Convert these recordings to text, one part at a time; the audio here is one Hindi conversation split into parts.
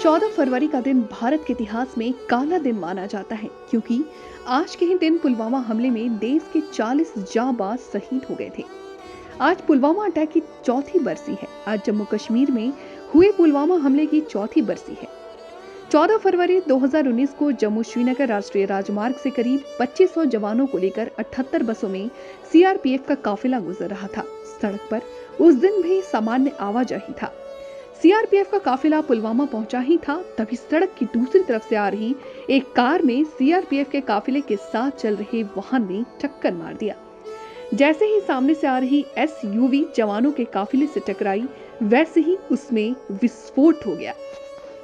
14 फरवरी का दिन भारत के इतिहास में काला दिन माना जाता है, क्योंकि आज के ही दिन पुलवामा हमले में देश के 40 जांबाज शहीद हो गए थे। आज पुलवामा अटैक की चौथी बरसी है। आज जम्मू कश्मीर में हुए पुलवामा हमले की चौथी बरसी है। 14 फरवरी 2019 को जम्मू श्रीनगर राष्ट्रीय राजमार्ग से करीब 2500 जवानों को लेकर 78 बसों में सीआरपीएफ का काफिला गुजर रहा था। सड़क पर उस दिन भी सामान्य आवाजाही था। सीआरपीएफ का काफिला पुलवामा पहुंचा ही था, तभी सड़क की दूसरी तरफ से आ रही एक कार में सीआरपीएफ के काफिले के साथ चल रहे वाहन ने टक्कर मार दिया। जैसे ही सामने से आ रही एसयूवी जवानों के काफिले से टकराई, वैसे ही उसमें विस्फोट हो गया।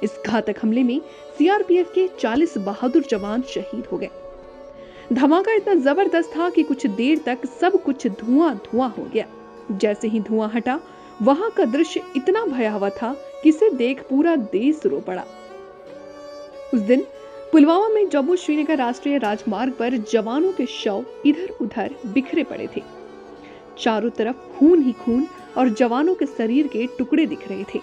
इस घातक हमले में सीआरपीएफ के 40 बहादुर जवान शहीद हो गए। धमाका इतना जबरदस्त था कि कुछ देर तक सब कुछ धुआं धुआं हो गया। जैसे ही धुआं हटा, वहां का दृश्य इतना भयावह था कि इसे देख पूरा देश रो पड़ा। उस दिन पुलवामा में जम्मू श्रीनगर राष्ट्रीय राजमार्ग पर जवानों के शव इधर उधर बिखरे पड़े थे। चारों तरफ खून ही खून और जवानों के शरीर के टुकड़े दिख रहे थे।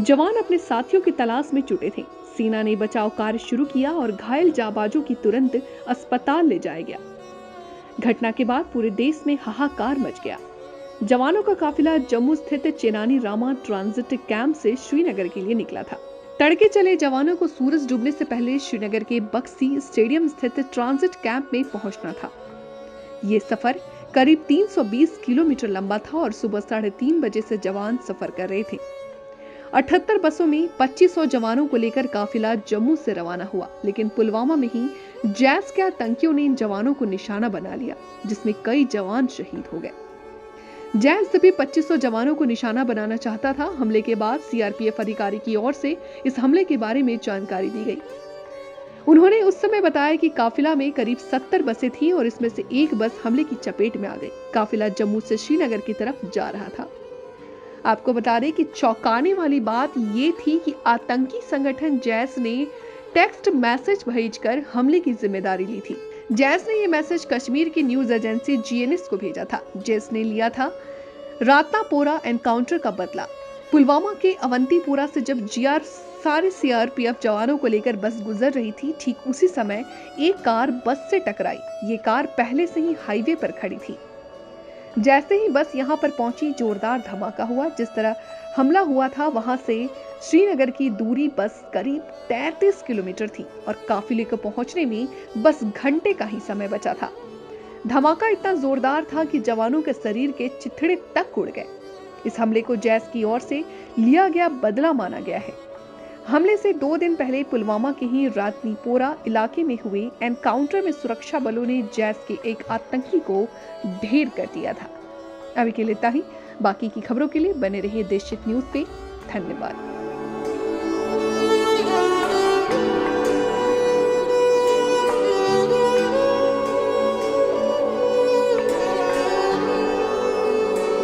जवान अपने साथियों की तलाश में जुटे थे। सेना ने बचाव कार्य शुरू किया और घायल जाबाजों की तुरंत अस्पताल ले जाया गया। घटना के बाद पूरे देश में हाहाकार मच गया। जवानों का काफिला जम्मू स्थित चेनानी रामा ट्रांजिट कैंप से श्रीनगर के लिए निकला था। तड़के चले जवानों को सूरज डूबने से पहले श्रीनगर के बक्सी स्टेडियम स्थित ट्रांजिट कैंप में पहुंचना था। ये सफर करीब 320 किलोमीटर लंबा था और सुबह 3:30 बजे से जवान सफर कर रहे थे। 78 बसों में 2500 जवानों को लेकर काफिला जम्मू से रवाना हुआ, लेकिन पुलवामा में ही जैश के आतंकियों ने इन जवानों को निशाना बना लिया, जिसमें कई जवान शहीद हो गए। जैश सभी 2500 जवानों को निशाना बनाना चाहता था। हमले के बाद सीआरपीएफ अधिकारी की ओर से इस हमले के बारे में जानकारी दी गई। उन्होंने उस समय बताया कि काफिला में करीब 70 बसें थीं और इसमें से एक बस हमले की चपेट में आ गई। काफिला जम्मू से श्रीनगर की तरफ जा रहा था। आपको बता दें कि चौंकाने वाली बात ये थी कि आतंकी संगठन जैश ने टेक्स्ट मैसेज भेजकर हमले की जिम्मेदारी ली थी। जैश ने यह मैसेज कश्मीर की न्यूज एजेंसी जीएनएस को भेजा था। जैश ने लिया था रातापोरा एनकाउंटर का बदला। पुलवामा के अवंतीपुरा से जब सारे सीआरपीएफ जवानों को लेकर बस गुजर रही थी, ठीक उसी समय एक कार बस से टकराई। ये कार पहले से ही हाईवे पर खड़ी थी। जैसे ही बस यहां पर पहुंची, जोरदार धमाका हुआ। जिस तरह हमला हुआ था, वहां से श्रीनगर की दूरी बस करीब 33 किलोमीटर थी और काफिले को पहुंचने में बस घंटे का ही समय बचा था। धमाका इतना जोरदार था कि जवानों के शरीर के चिथड़े तक उड़ गए। इस हमले को जैश की ओर से लिया गया बदला माना गया है। हमले से 2 दिन पहले पुलवामा के ही रातनीपोरा इलाके में हुए एनकाउंटर में सुरक्षा बलों ने जैश के एक आतंकी को ढेर कर दिया था। अभी के लिए इतना ही। बाकी की खबरों के लिए बने रहिए देशचित न्यूज पे। धन्यवाद।